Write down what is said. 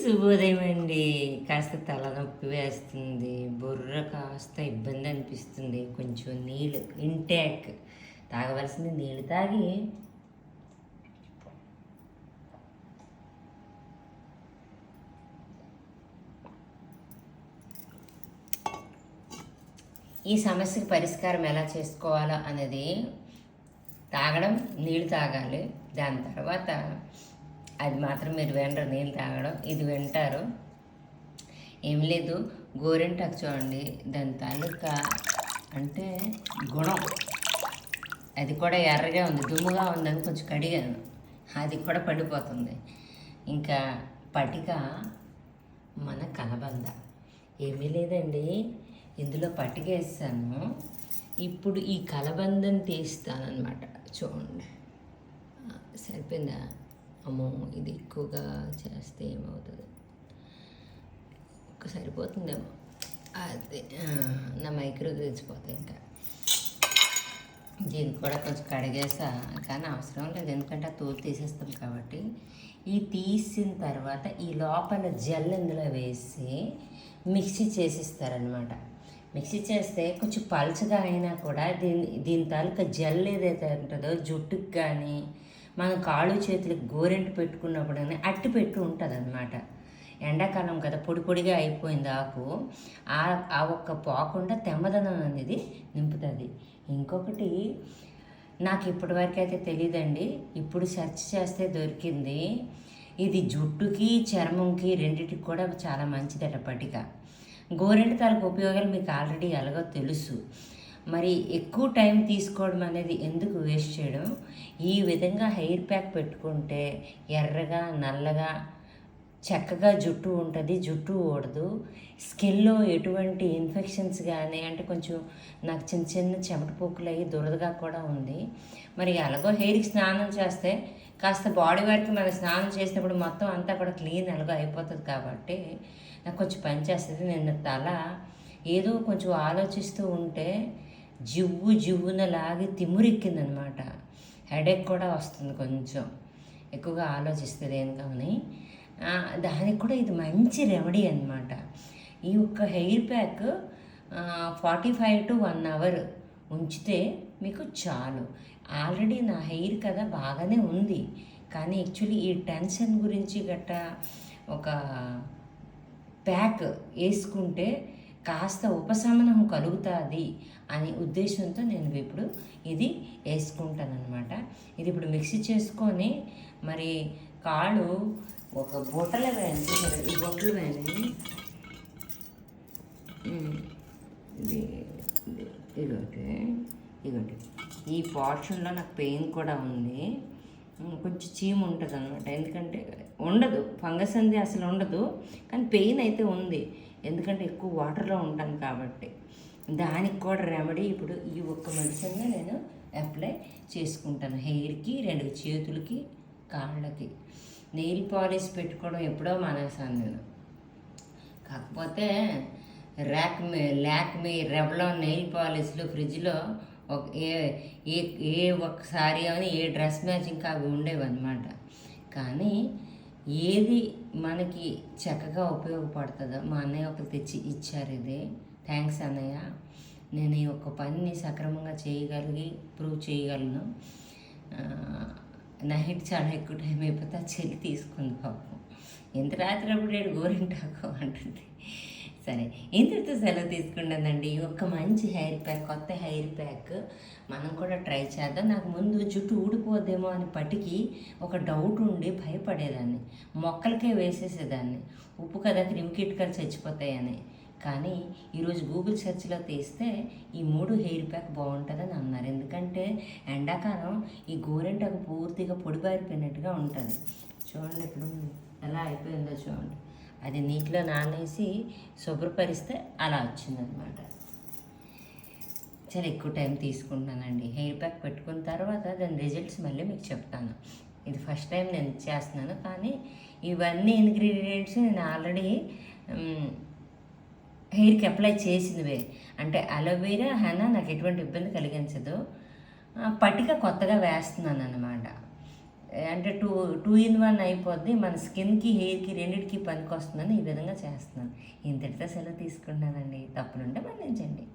శుభోదయం అండి. కాస్త తలనొప్పి వేస్తుంది, బుర్ర కాస్త ఇబ్బంది అనిపిస్తుంది. కొంచెం నీళ్ళు ఇంటాక్ తాగవలసింది నీళ్ళు తాగి ఈ సమస్యకు పరిష్కారం ఎలా చేసుకోవాలో అనేది తాగడం, నీళ్ళు తాగాలి. దాని తర్వాత అది మాత్రం మీరు వినరు, నీళ్ళు తాగడం ఇది వింటారు. ఏం లేదు, గోరింటాకు చూడండి, దాని తాలూకా అంటే గుణం అది కూడా ఎర్రగా ఉంది, దుమ్ముగా ఉందని కొంచెం కడిగాను, అది కూడా పడిపోతుంది. ఇంకా పటిక మన కలబంద ఏమీ లేదండి, ఇందులో పటిక వేస్తాను. ఇప్పుడు ఈ కలబందని తీస్తానమాట. చూడండి, సరిపోయిందా? అమ్మో, ఇది ఎక్కువగా చేస్తే ఏమవుతుంది, సరిపోతుందేమో. అదే నా మైక్రో తెచ్చిపోతాయి. ఇంకా దీన్ని కూడా కొంచెం కడిగేసా, కానీ అవసరం లేదు, ఎందుకంటే ఆ తోలు తీసేస్తాం కాబట్టి. ఈ తీసిన తర్వాత ఈ లోపల జెల్ ఇందులో వేసి మిక్సీ చేసిస్తారనమాట. మిక్సీ చేస్తే కొంచెం పలుచగా అయినా కూడా దీని తాలూకా జెల్ ఏదైతే ఉంటుందో జుట్టుకు కానీ మనం కాళ్ళు చేతులకు గోరెంటు పెట్టుకున్నప్పుడు అట్టి పెట్టి ఉంటుంది అనమాట. ఎండాకాలం కదా, పొడి పొడిగా అయిపోయింది ఆకు, ఆ ఒక్క పోకుండా తెమ్మదనం అనేది నింపుతుంది. ఇంకొకటి నాకు ఇప్పటివరకు అయితే తెలియదండి, ఇప్పుడు సెర్చ్ చేస్తే దొరికింది. ఇది జుట్టుకి చర్మంకి రెండింటికి కూడా చాలా మంచిదట పటిక. గోరెంటు తాలూకు ఉపయోగాలు మీకు ఆల్రెడీ ఎలాగో తెలుసు. మరి ఎక్కువ టైం తీసుకోవడం అనేది ఎందుకు వేస్ట్ చేయడం? ఈ విధంగా హెయిర్ ప్యాక్ పెట్టుకుంటే ఎర్రగా నల్లగా చక్కగా జుట్టు ఉంటుంది, జుట్టు ఊడదు. స్కిన్లో ఎటువంటి ఇన్ఫెక్షన్స్ కానీ, అంటే కొంచెం నాకు చిన్న చిన్న చెమట పోకులు అయ్యి దురదగా కూడా ఉంది. మరి ఎలాగో హెయిర్కి స్నానం చేస్తే కాస్త బాడీ వరకు మనం స్నానం చేసినప్పుడు మొత్తం అంతా కూడా క్లీన్ ఎలాగో అయిపోతుంది కాబట్టి నాకు కొంచెం పని చేస్తుంది. నిన్న తల ఏదో కొంచెం ఆలోచిస్తూ ఉంటే జివ్వున లాగి తిమ్మురెక్కిందనమాట. హెడేక్ కూడా వస్తుంది, కొంచెం ఎక్కువగా ఆలోచిస్తుంది ఏం కానీ. దానికి కూడా ఇది మంచి రెమెడీ అనమాట. ఈ ఒక్క హెయిర్ ప్యాక్ 45 to 1 hour ఉంచితే మీకు చాలు. ఆల్రెడీ నా హెయిర్ కదా బాగానే ఉంది, కానీ యాక్చువల్లీ ఈ టెన్షన్ గురించి గట్టా ఒక ప్యాక్ వేసుకుంటే కాస్త ఉపశమనం కలుగుతుంది అనే ఉద్దేశంతో నేను ఇప్పుడు ఇది వేసుకుంటానమాట. ఇది ఇప్పుడు మిక్సీ చేసుకొని మరి కాళ్ళు ఒక బొట్టలో వేయండి. ఈ బొట్టలు వేయండి. ఇగోటి ఈ పోర్షన్లో నాకు పెయిన్ కూడా ఉంది, కొంచెం చీము ఉంటుంది అనమాట. ఎందుకంటే ఉండదు, ఫంగస్ అనేది అసలు ఉండదు, కానీ పెయిన్ అయితే ఉంది, ఎందుకంటే ఎక్కువ వాటర్లో ఉంటాను కాబట్టి. దానికి కూడా రెమెడీ ఇప్పుడు ఈ ఒక్క మెడిసిన్గా నేను అప్లై చేసుకుంటాను హెయిర్కి, 2 చేతులకి, కాళ్ళకి. నెయిల్ పాలిష్ పెట్టుకోవడం ఎప్పుడో మానేసాను నేను. కాకపోతే లాక్మీ రెవ్లాన్ నెయిల్ పాలిష్లు ఫ్రిడ్జ్లో ఒక్కసారి అని ఏ డ్రెస్ మ్యాచింగ్ అవి ఉండేవి అనమాట. కానీ ఏది మనకి చక్కగా ఉపయోగపడుతుందో మా అన్నయ్య ఒకరు తెచ్చి ఇచ్చారు. ఇది థ్యాంక్స్ అన్నయ్య. నేను ఈ ఒక్క పనిని సక్రమంగా ప్రూవ్ చేయగలను. నైట్ చాలా ఎక్కువ టైం అయిపోతే చెల్లి తీసుకుంది పాపం. ఇంత రాత్రి అప్పుడు గోరింటాకు అంటుంది. సరే, ఇంతటితో సెలవు తీసుకుంటానండి. ఒక మంచి హెయిర్ ప్యాక్, కొత్త హెయిర్ ప్యాక్ మనం కూడా ట్రై చేద్దాం. నాకు ముందు జుట్టు ఊడిపోద్దేమో అని పట్టికి ఒక డౌట్ ఉండి భయపడేదాన్ని, మొక్కలకే వేసేసేదాన్ని, ఉప్పు కదా క్రిమికీటకాలు చచ్చిపోతాయని. కానీ ఈరోజు గూగుల్ సెర్చ్లో తీస్తే ఈ 3 హెయిర్ ప్యాక్ బాగుంటుందని అన్నారు. ఎందుకంటే ఎండాకాలం ఈ గోరింటాకు పూర్తిగా పొడిబారిపోయినట్టుగా ఉంటుంది. చూడండి ఇప్పుడు ఎలా అయిపోయిందో చూడండి. అది నీటిలో నానేసి శుభ్రపరిస్తే అలా వచ్చిందనమాట. చాలా ఎక్కువ టైం తీసుకుంటున్నానండి. హెయిర్ ప్యాక్ పెట్టుకున్న తర్వాత దాని రిజల్ట్స్ మళ్ళీ మీకు చెప్తాను. ఇది ఫస్ట్ టైం నేను చేస్తున్నాను, కానీ ఇవన్నీ ఇంగ్రీడియంట్స్ నేను ఆల్రెడీ హెయిర్కి అప్లై చేసినవే. అంటే అలోవెరా, హెన్నా నాకు ఎటువంటి ఇబ్బంది కలిగించదు. పట్టిక కొత్తగా వేస్తున్నాను అన్నమాట. అంటే టూ ఇన్ వన్ అయిపోద్ది, మన స్కిన్కి హెయిర్కి రెండింటికి పనికి వస్తుందని ఈ విధంగా చేస్తున్నాను. ఇంతటితో సెలవు తీసుకుంటున్నానండి. తప్పులుంటే మన్నించండి.